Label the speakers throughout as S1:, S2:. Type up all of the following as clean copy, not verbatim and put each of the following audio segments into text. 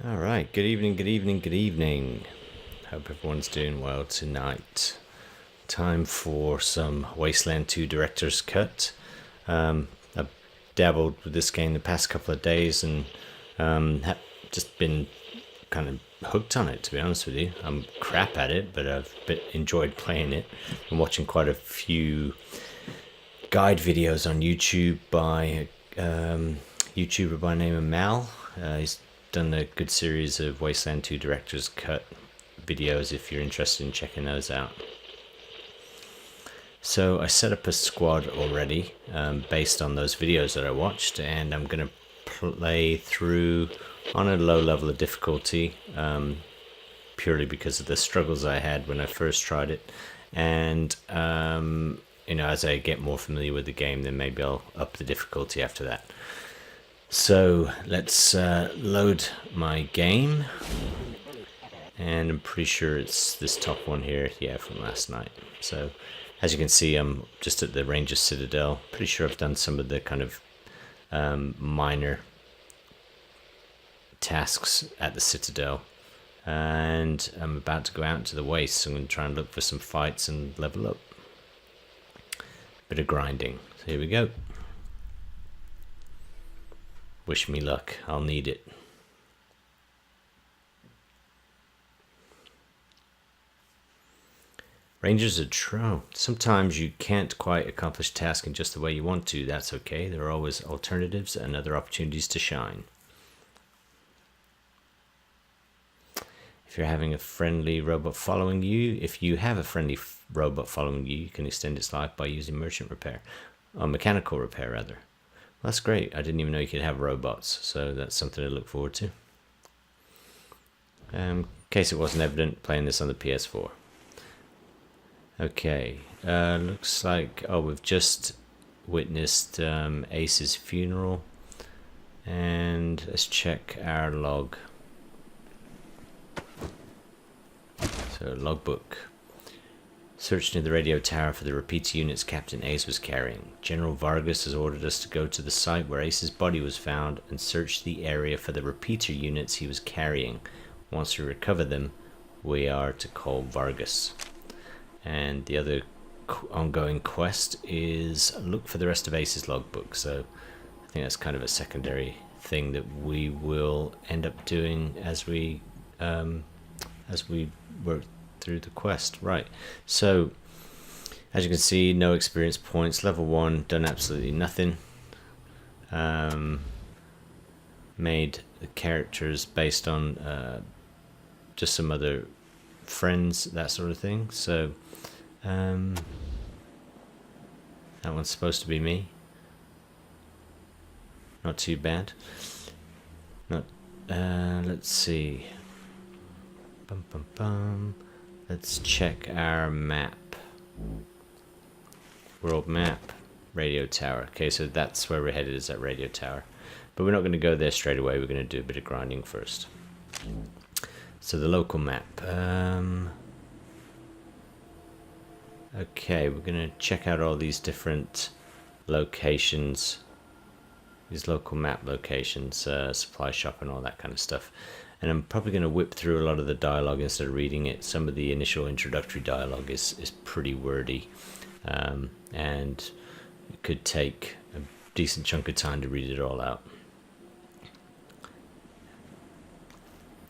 S1: Alright, good evening, good evening, good evening. Hope everyone's doing well tonight. Time for some Wasteland 2 Director's Cut. I've dabbled with this game the past couple of days and have just been kind of hooked on it, to be honest with you. I'm crap at it, but I've enjoyed playing it. I'm watching quite a few guide videos on YouTube by a YouTuber by the name of Mal. He's done a good series of Wasteland 2 Director's Cut videos if you're interested in checking those out. So I set up a squad already based on those videos that I watched, and I'm going to play through on a low level of difficulty purely because of the struggles I had when I first tried it. And as I get more familiar with the game, then maybe I'll up the difficulty after that. So let's load my game, and I'm pretty sure it's this top one here, yeah, from last night. So as you can see, I'm just at the Ranger Citadel. Pretty sure I've done some of the kind of minor tasks at the Citadel, and I'm about to go out into the Waste, so I'm going to try and look for some fights and level up. Bit of grinding, so here we go. Wish me luck, I'll need it. Rangers are true. Sometimes you can't quite accomplish a task in just the way you want to. That's okay, there are always alternatives and other opportunities to shine. If you're having a friendly robot following you, you can extend its life by using mechanical repair rather. That's great. I didn't even know you could have robots, so that's something to look forward to. In case it wasn't evident, playing this on the PS4. Okay, looks like, we've just witnessed Ace's funeral, and let's check our log. So, logbook. Searched near the radio tower for the repeater units Captain Ace was carrying. General Vargas has ordered us to go to the site where Ace's body was found and search the area for the repeater units he was carrying. Once we recover them, we are to call Vargas. And the other ongoing quest is look for the rest of Ace's logbook. So I think that's kind of a secondary thing that we will end up doing as we work through the quest. Right, so as you can see, no experience points. Level 1, done absolutely nothing. Made the characters based on just some other friends, that sort of thing. So that one's supposed to be me. Not too bad. Let's see. Let's check our map. World map. Radio tower. Okay, so that's where we're headed, is that radio tower. But we're not going to go there straight away. We're going to do a bit of grinding first. So the local map. Okay, we're going to check out all these different locations. These local map locations, supply shop and all that kind of stuff. And I'm probably going to whip through a lot of the dialogue instead of reading it. Some of the initial introductory dialogue is pretty wordy. And it could take a decent chunk of time to read it all out.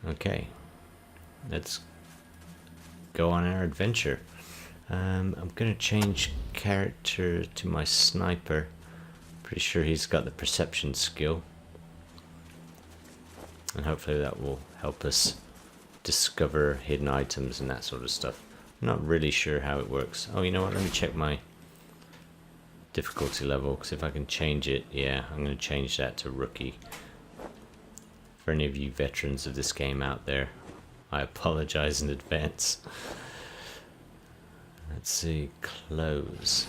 S1: Okay. Let's go on our adventure. I'm going to change character to my sniper. Pretty sure he's got the perception skill. And hopefully that will help us discover hidden items and that sort of stuff. I'm not really sure how it works. Oh, you know what? Let me check my difficulty level, because if I can change it, yeah, I'm going to change that to rookie. For any of you veterans of this game out there, I apologize in advance. Let's see, close.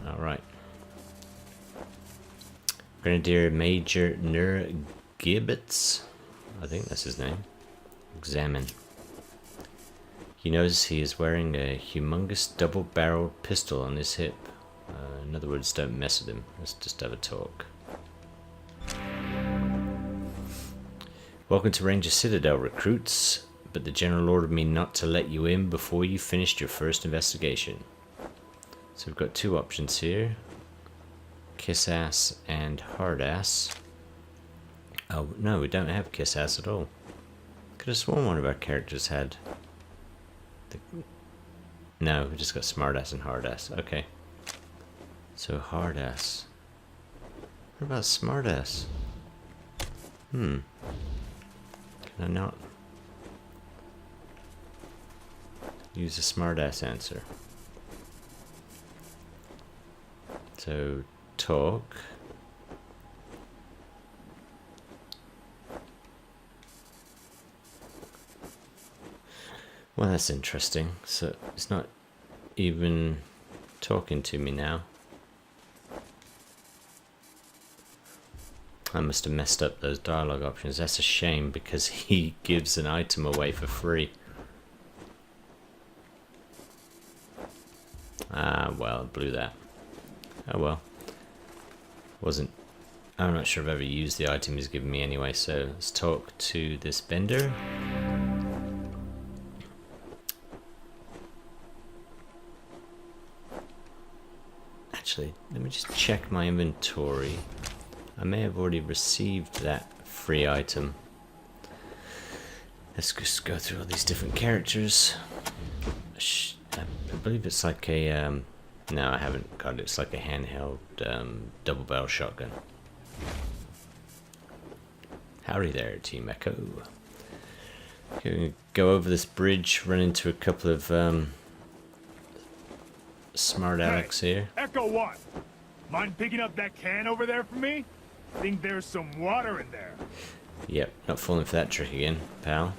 S1: Alright. Grenadier Major Gibbets, I think that's his name. Examine. You notice he is wearing a humongous double-barreled pistol on his hip. In other words, don't mess with him. Let's just have a talk. Welcome to Ranger Citadel, recruits, but the general ordered me not to let you in before you finished your first investigation. So we've got two options here. Kiss ass and hard ass. Oh no, we don't have kiss ass at all. Could have sworn one of our characters had. No, we just got smart ass and hard ass. Okay. So hard ass. What about smart ass? Can I not use a smart ass answer? So talk. Well, that's interesting. So it's not even talking to me now. I must have messed up those dialogue options. That's a shame because he gives an item away for free. Ah, well, it blew that. Oh well. I'm not sure if I've ever used the item he's given me anyway, so let's talk to this vendor. Actually, let me just check my inventory. I may have already received that free item. Let's just go through all these different characters. I believe it's like a... no, I haven't got it. It's like a handheld double barrel shotgun. Howdy there, Team Echo. Okay, go over this bridge, run into a couple of smart Alex here.
S2: Echo 1, mind picking up that can over there for me? Think there's some water in there.
S1: Yep, not falling for that trick again, pal.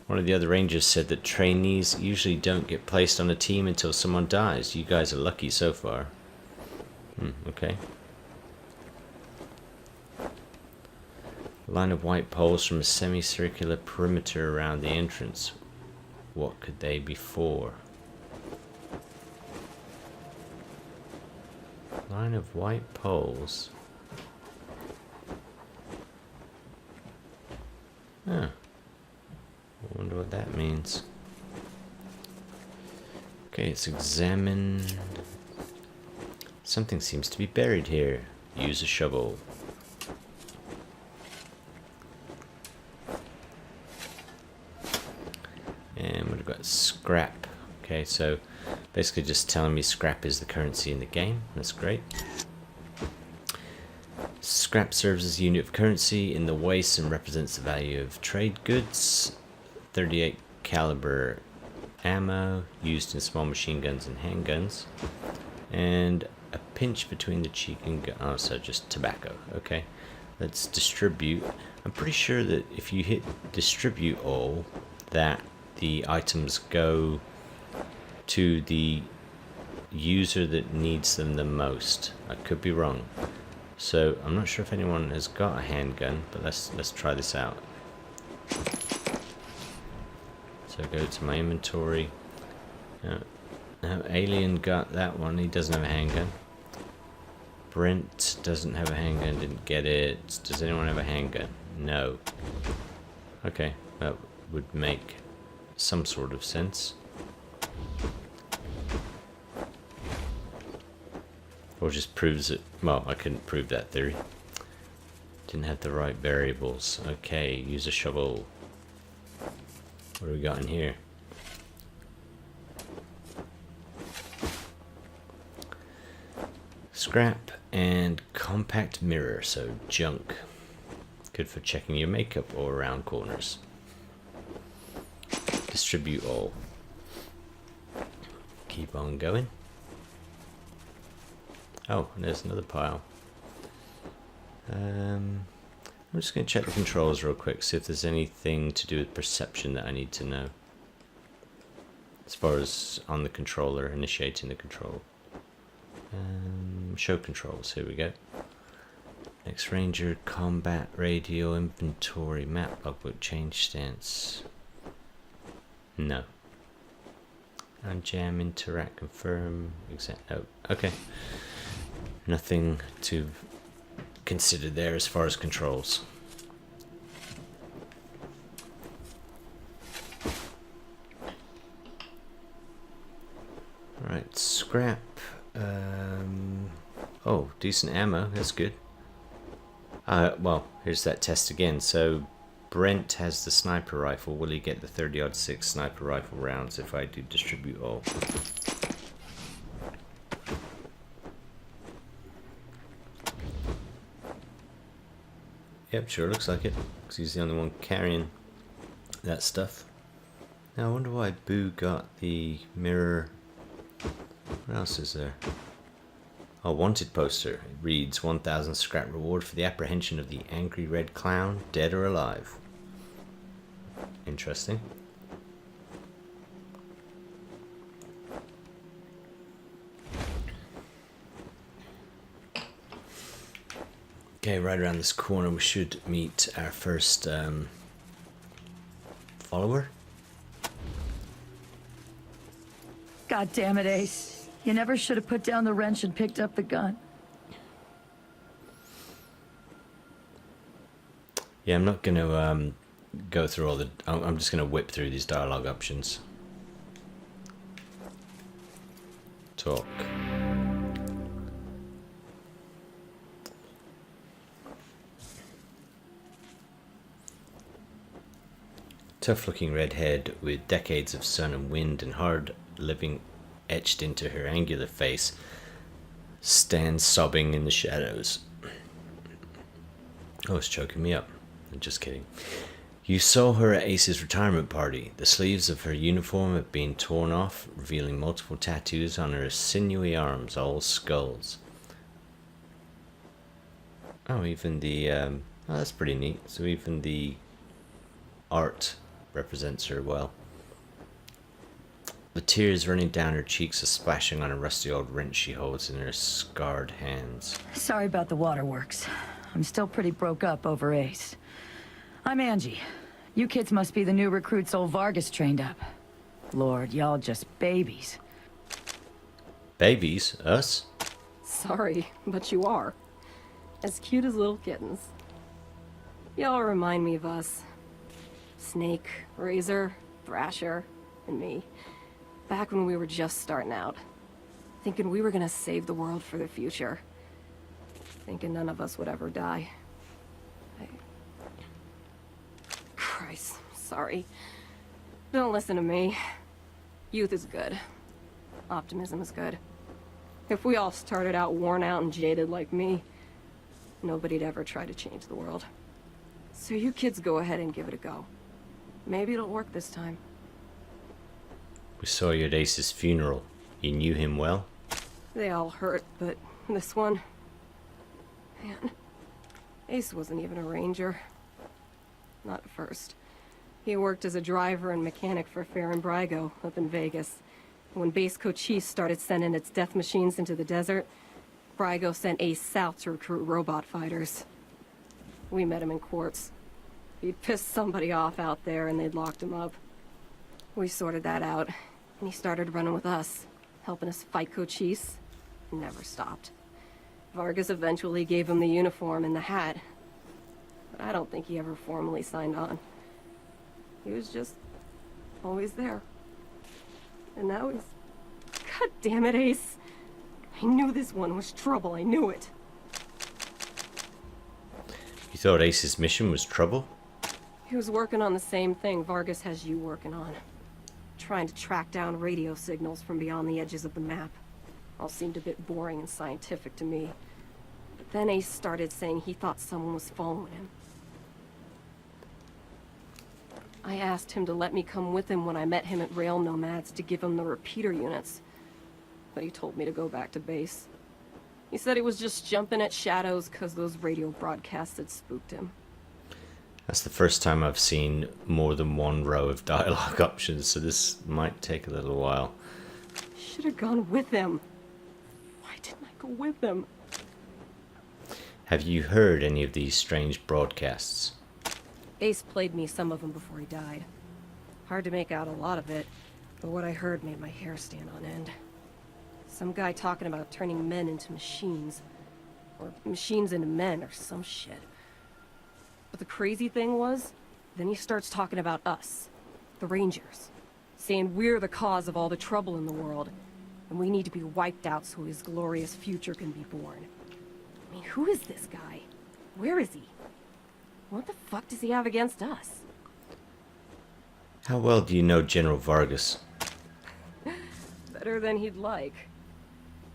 S1: One of the other rangers said that trainees usually don't get placed on a team until someone dies. You guys are lucky so far. Okay. Line of white poles from a semicircular perimeter around the entrance. What could they be for? Line of white poles. Huh. I wonder what that means. Okay, let's examine. Something seems to be buried here. Use a shovel. And we've got scrap. Okay, so basically just telling me scrap is the currency in the game. That's great. Scrap serves as a unit of currency in the waste and represents the value of trade goods. 38 caliber ammo used in small machine guns and handguns. And a pinch between the cheek and gun. Oh, so just tobacco. Okay. Let's distribute. I'm pretty sure that if you hit distribute all, that the items go to the user that needs them the most. I could be wrong. So I'm not sure if anyone has got a handgun, but let's try this out. So go to my inventory. Now Alien got that one. He doesn't have a handgun. Brent doesn't have a handgun. Didn't get it. Does anyone have a handgun? No. Okay, that would make some sort of sense. Or just proves it. Well, I couldn't prove that theory. Didn't have the right variables. Okay, use a shovel. What do we got in here? Scrap and compact mirror, so junk. Good for checking your makeup or around corners. Distribute all. Keep on going. Oh, and there's another pile. I'm just going to check the controls real quick, see if there's anything to do with perception that I need to know. As far as on the controller, initiating the control. Show controls, here we go. Next Ranger, combat, radio, inventory, map, logbook, change stance. No. Unjam, interact, confirm, oh, okay. Nothing to consider there as far as controls. Alright, scrap. Oh, decent ammo, that's good. Well, here's that test again. So, Brent has the sniper rifle. Will he get the 30-06 sniper rifle rounds if I do distribute all? Yep, sure looks like it. Because he's the only one carrying that stuff. Now, I wonder why Boo got the mirror. What else is there? A wanted poster. It reads 1,000 scrap reward for the apprehension of the angry red clown, dead or alive. Interesting. Okay, right around this corner we should meet our first follower.
S3: God damn it, Ace. You never should have put down the wrench and picked up the gun.
S1: Yeah, I'm not going to go through all the... I'm just going to whip through these dialogue options. Talk. Tough-looking redhead with decades of sun and wind and hard living etched into her angular face stands sobbing in the shadows. Oh, it's choking me up. I'm just kidding. You saw her at Ace's retirement party. The sleeves of her uniform have been torn off, revealing multiple tattoos on her sinewy arms, all skulls. Oh, even the... oh, that's pretty neat. So even the art represents her well. The tears running down her cheeks are splashing on a rusty old wrench she holds in her scarred hands.
S3: Sorry about the waterworks. I'm still pretty broke up over Ace. I'm Angie. You kids must be the new recruits old Vargas trained up. Lord, y'all just babies.
S1: Babies? Us?
S4: Sorry, but you are. As cute as little kittens. Y'all remind me of us. Snake, Razor, Thrasher, and me. Back when we were just starting out. Thinking we were gonna save the world for the future. Thinking none of us would ever die. Christ, sorry. Don't listen to me. Youth is good. Optimism is good. If we all started out worn out and jaded like me, nobody'd ever try to change the world. So you kids go ahead and give it a go. Maybe it'll work this time.
S1: We saw you at Ace's funeral. You knew him well?
S4: They all hurt, but this one... Man, Ace wasn't even a ranger. Not at first. He worked as a driver and mechanic for Fair and Brygo up in Vegas. When Base Cochise started sending its death machines into the desert, Brygo sent Ace south to recruit robot fighters. We met him in Quartz. He'd pissed somebody off out there and they'd locked him up. We sorted that out, and he started running with us, helping us fight Cochise, and never stopped. Vargas eventually gave him the uniform and the hat, but I don't think he ever formally signed on. He was just always there. And now he's... God damn it, Ace! I knew this one was trouble, I knew it.
S1: You thought Ace's mission was trouble?
S4: He was working on the same thing Vargas has you working on. Trying to track down radio signals from beyond the edges of the map. All seemed a bit boring and scientific to me. But then Ace started saying he thought someone was following him. I asked him to let me come with him when I met him at Rail Nomads to give him the repeater units. But he told me to go back to base. He said he was just jumping at shadows because those radio broadcasts had spooked him.
S1: That's the first time I've seen more than one row of dialogue options, so this might take a little while.
S4: Should have gone with him. Why didn't I go with him?
S1: Have you heard any of these strange broadcasts?
S4: Ace played me some of them before he died. Hard to make out a lot of it, but what I heard made my hair stand on end. Some guy talking about turning men into machines. Or machines into men, or some shit. But the crazy thing was, then he starts talking about us, the Rangers, saying we're the cause of all the trouble in the world, And we need to be wiped out so his glorious future can be born. I mean, who is this guy? Where is he? What the fuck does he have against us?
S1: How well do you know General Vargas?
S4: Better than he'd like.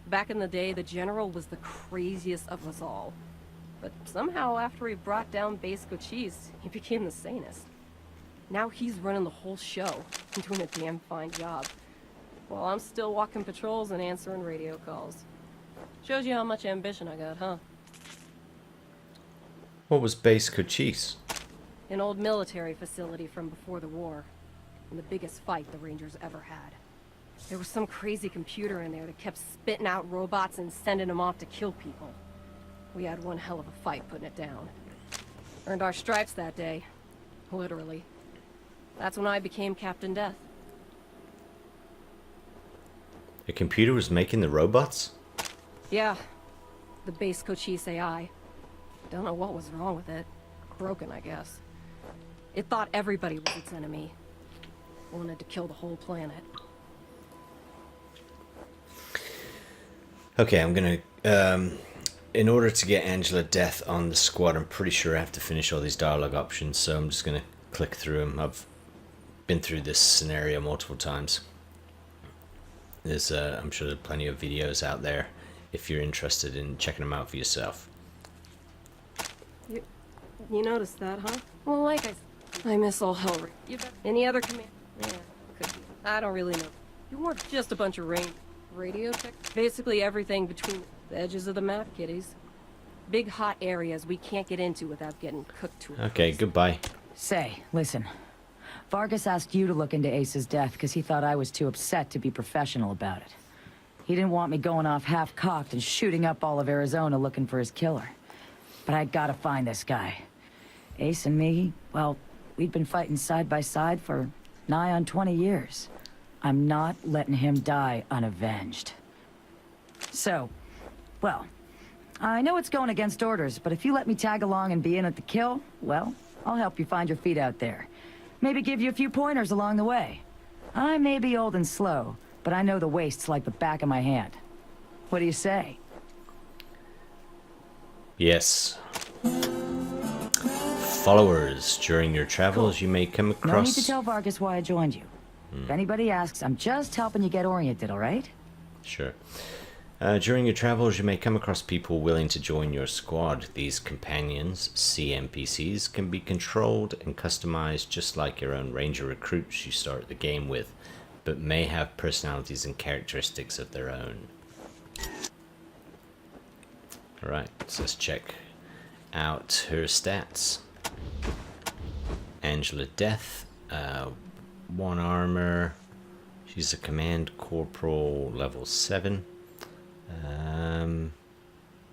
S4: Back in the day, the General was the craziest of us all. But somehow, after he brought down Base Cochise, he became the sanest. Now he's running the whole show and doing a damn fine job. While I'm still walking patrols and answering radio calls. Shows you how much ambition I got, huh?
S1: What was Base Cochise?
S4: An old military facility from before the war. And the biggest fight the Rangers ever had. There was some crazy computer in there that kept spitting out robots and sending them off to kill people. We had one hell of a fight putting it down. Earned our stripes that day. Literally. That's when I became Captain Death.
S1: The computer was making the robots?
S4: Yeah. The Base Cochise AI. Don't know what was wrong with it. Broken, I guess. It thought everybody was its enemy. Wanted to kill the whole planet.
S1: Okay, I'm gonna... in order to get Angela Death on the squad, I'm pretty sure I have to finish all these dialogue options, so I'm just gonna click through them. I've been through this scenario multiple times. There's, I'm sure there's plenty of videos out there if you're interested in checking them out for yourself.
S4: You noticed that, huh? Well, like I miss all hell. Any other command? Yeah, could be. I don't really know. You weren't just a bunch of radio tech. Basically everything between the edges of the map, kiddies. Big hot areas we can't get into without getting cooked to it.
S1: Okay, goodbye.
S3: Say, listen. Vargas asked you to look into Ace's death because he thought I was too upset to be professional about it. He didn't want me going off half-cocked and shooting up all of Arizona looking for his killer. But I gotta find this guy. Ace and me, well, we'd been fighting side by side for nigh on 20 years. I'm not letting him die unavenged. So, well, I know it's going against orders, but if you let me tag along and be in at the kill, well, I'll help you find your feet out there. Maybe give you a few pointers along the way. I may be old and slow, but I know the wastes like the back of my hand. What do you say?
S1: Yes. Followers. During your travels, you may come across...
S3: No need to tell Vargas why I joined you. If anybody asks, I'm just helping you get oriented, all right?
S1: Sure. During your travels, you may come across people willing to join your squad. These companions, CMPCs, can be controlled and customized just like your own ranger recruits you start the game with, but may have personalities and characteristics of their own. Alright, so let's check out her stats. Angela Death, 1 armor. She's a command corporal level 7.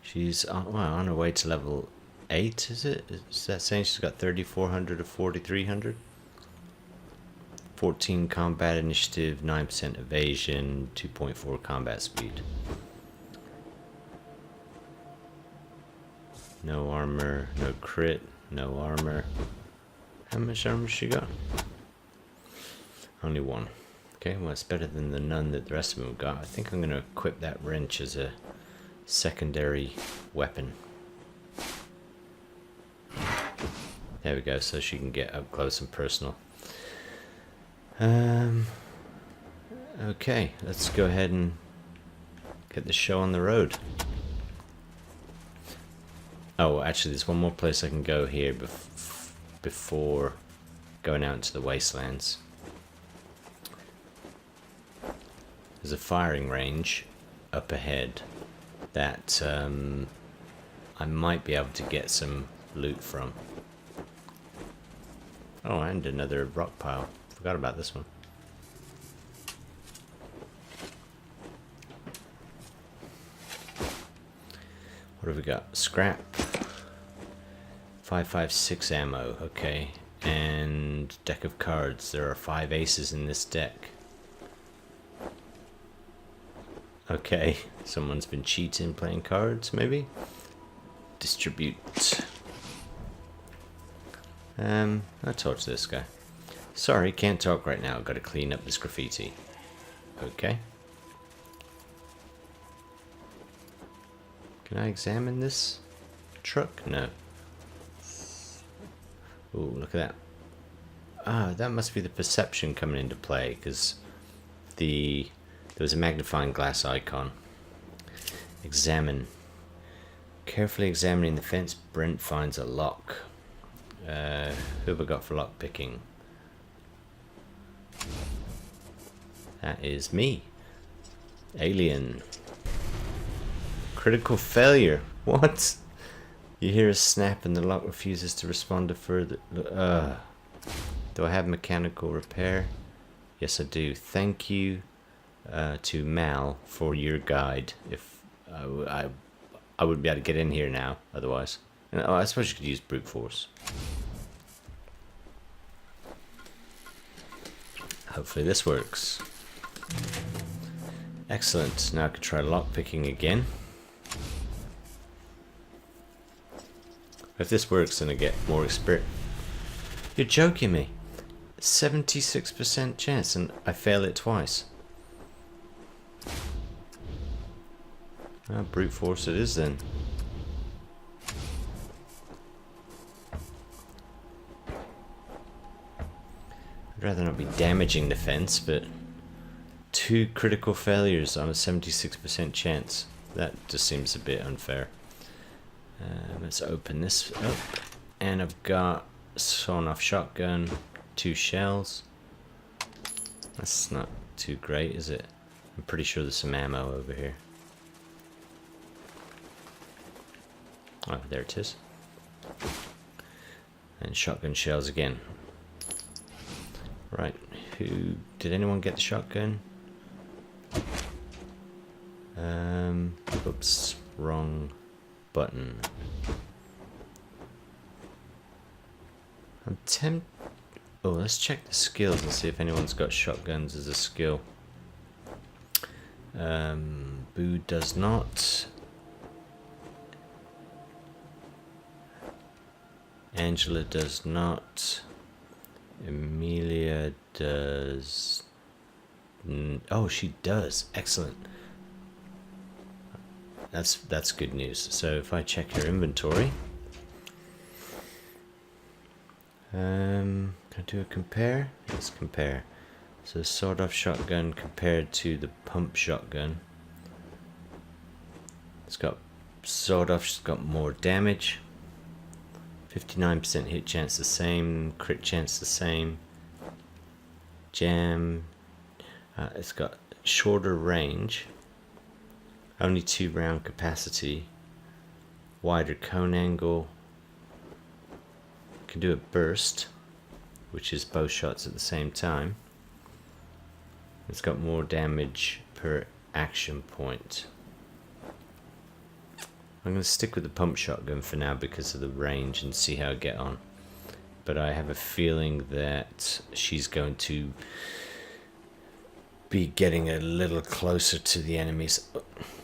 S1: She's on her way to level 8, is it? Is that saying she's got 3,400 to 4,300? 14 combat initiative, 9% evasion, 2.4 combat speed. No armor, no crit, no armor. How much armor she got? Only 1. Okay, well it's better than the none that the rest of them got. I think I'm going to equip that wrench as a secondary weapon. There we go, so she can get up close and personal. Okay, let's go ahead and get the show on the road. Oh, actually there's one more place I can go here before going out into the Wastelands. There's a firing range up ahead that I might be able to get some loot from. Oh, and another rock pile. Forgot about this one. What have we got? Scrap. 5.56 ammo, okay. And deck of cards. There are 5 aces in this deck. Okay, someone's been cheating playing cards, maybe? Distribute. I'll talk to this guy. Sorry, can't talk right now. Gotta clean up this graffiti. Okay. Can I examine this truck? No. Ooh, look at that. Ah, that must be the perception coming into play, because there was a magnifying glass icon. Examine. Carefully examining the fence, Brent finds a lock. Who have I got for lock picking? That is me. Alien. Critical failure. What? You hear a snap and the lock refuses to respond to further. Do I have mechanical repair? Yes, I do. Thank you to Mal for your guide. If I wouldn't be able to get in here now, otherwise. Oh, I suppose you could use brute force. Hopefully this works. Excellent. Now I can try lockpicking again. If this works, then I get more experience. You're joking me. 76% chance, and I fail it twice. Brute force it is then. I'd rather not be damaging the fence, but 2 critical failures on a 76% chance. That just seems a bit unfair. Let's open this up. And I've got sawn-off shotgun, 2 shells. That's not too great, is it? I'm pretty sure there's some ammo over here. Oh, there it is. And shotgun shells again. Right, did anyone get the shotgun? Oops, wrong button. I'm tempted. Oh, let's check the skills and see if anyone's got shotguns as a skill. Boo does not. Angela does not. Emilia does. Oh, she does. Excellent. That's good news. So if I check her inventory, can I do a compare? Let's compare. So sawed-off shotgun compared to the pump shotgun. It's got sawed-off's got more damage. 59% hit chance the same, crit chance the same. Jam. It's got shorter range. Only 2 round capacity. Wider cone angle. Can do a burst, which is both shots at the same time. It's got more damage per action point. I'm going to stick with the pump shotgun for now because of the range and see how I get on. But I have a feeling that she's going to be getting a little closer to the enemies.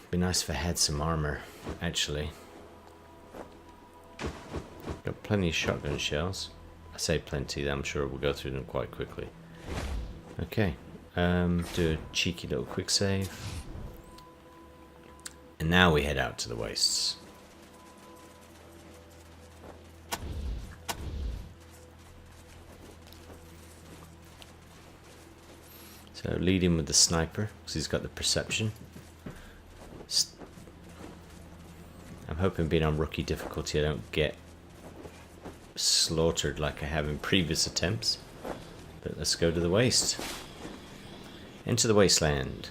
S1: Be nice if I had some armor, actually. Got plenty of shotgun shells. I say plenty, I'm sure we'll go through them quite quickly. Okay, do a cheeky little quick save. And now we head out to the wastes. So lead him with the sniper, because he's got the perception. I'm hoping being on rookie difficulty I don't get slaughtered like I have in previous attempts. But let's go to the waste. Into the Wasteland.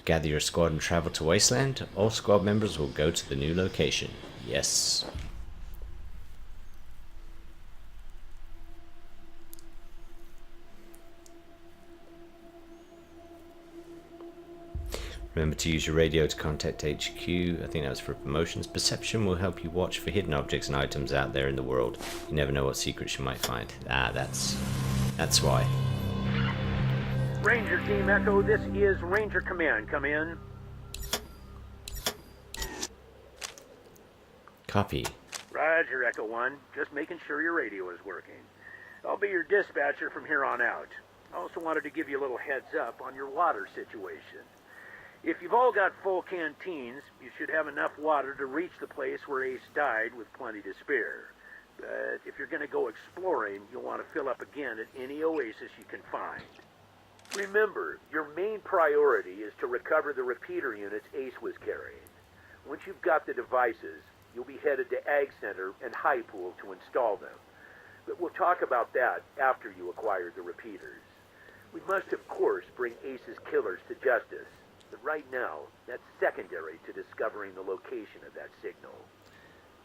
S1: Gather your squad and travel to Wasteland. All squad members will go to the new location. Yes. Remember to use your radio to contact HQ. I think that was for promotions. Perception will help you watch for hidden objects and items out there in the world. You never know what secrets you might find. Ah, that's why.
S5: Ranger Team Echo, this is Ranger Command. Come in.
S1: Copy.
S5: Roger, Echo 1. Just making sure your radio is working. I'll be your dispatcher from here on out. I also wanted to give you a little heads up on your water situation. If you've all got full canteens, you should have enough water to reach the place where Ace died with plenty to spare. But if you're going to go exploring, you'll want to fill up again at any oasis you can find. Remember, your main priority is to recover the repeater units Ace was carrying. Once you've got the devices, you'll be headed to Ag Center and High Pool to install them. But we'll talk about that after you acquire the repeaters. We must, of course, bring Ace's killers to justice. But right now, that's secondary to discovering the location of that signal.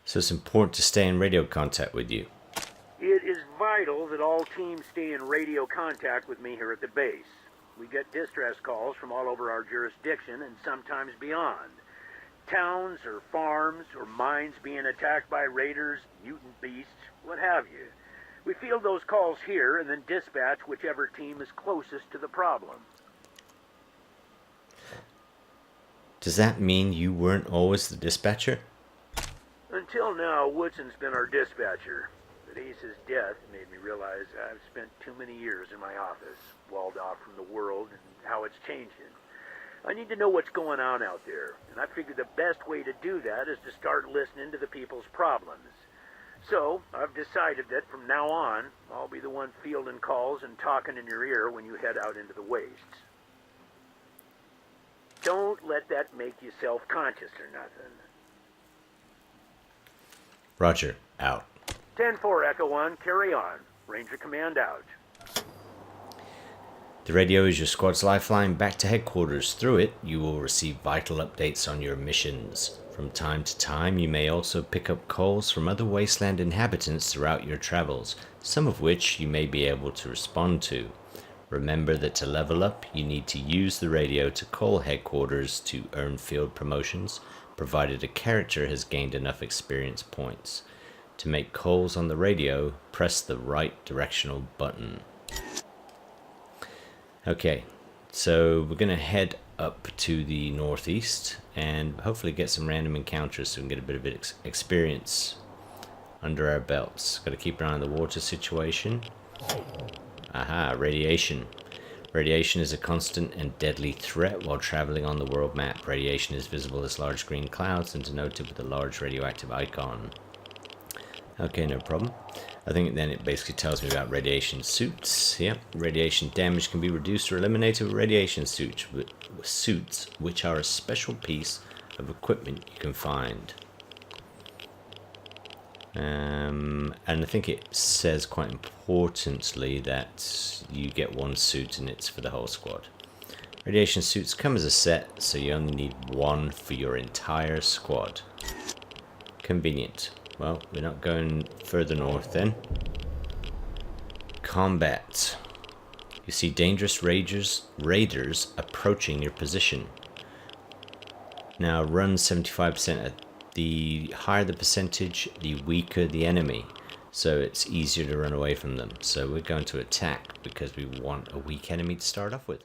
S1: So it's important to stay in radio contact with you.
S5: It is vital that all teams stay in radio contact with me here at the base. We get distress calls from all over our jurisdiction and sometimes beyond. Towns or farms or mines being attacked by raiders, mutant beasts, what have you. We field those calls here and then dispatch whichever team is closest to the problem.
S1: Does that mean you weren't always the dispatcher?
S5: Until now, Woodson's been our dispatcher. But Ace's death made me realize I've spent too many years in my office, walled off from the world and how it's changing. I need to know what's going on out there, and I figured the best way to do that is to start listening to the people's problems. So, I've decided that from now on, I'll be the one fielding calls and talking in your ear when you head out into the wastes. Don't let that make you self-conscious or nothing.
S1: Roger, out.
S5: 10-4, Echo 1, carry on. Ranger Command out.
S1: The radio is your squad's lifeline back to headquarters. Through it, you will receive vital updates on your missions. From time to time, you may also pick up calls from other Wasteland inhabitants throughout your travels, some of which you may be able to respond to. Remember that to level up, you need to use the radio to call headquarters to earn field promotions, provided a character has gained enough experience points. To make calls on the radio, press the right directional button. Okay, so we're going to head up to the northeast and hopefully get some random encounters so we can get a bit of experience under our belts. Got to keep an eye on the water situation. Aha, radiation. Radiation is a constant and deadly threat while traveling on the world map. Radiation is visible as large green clouds and denoted with a large radioactive icon. Okay, no problem. I think then it basically tells me about radiation suits. Yep, radiation damage can be reduced or eliminated with radiation suits, which are a special piece of equipment you can find. And I think it says quite importantly that you get one suit and it's for the whole squad. Radiation suits come as a set, so you only need one for your entire squad. Convenient. Well, we're not going further north then. Combat. You see dangerous raiders approaching your position. Now run 75%. The higher the percentage, the weaker the enemy. So it's easier to run away from them. So we're going to attack because we want a weak enemy to start off with.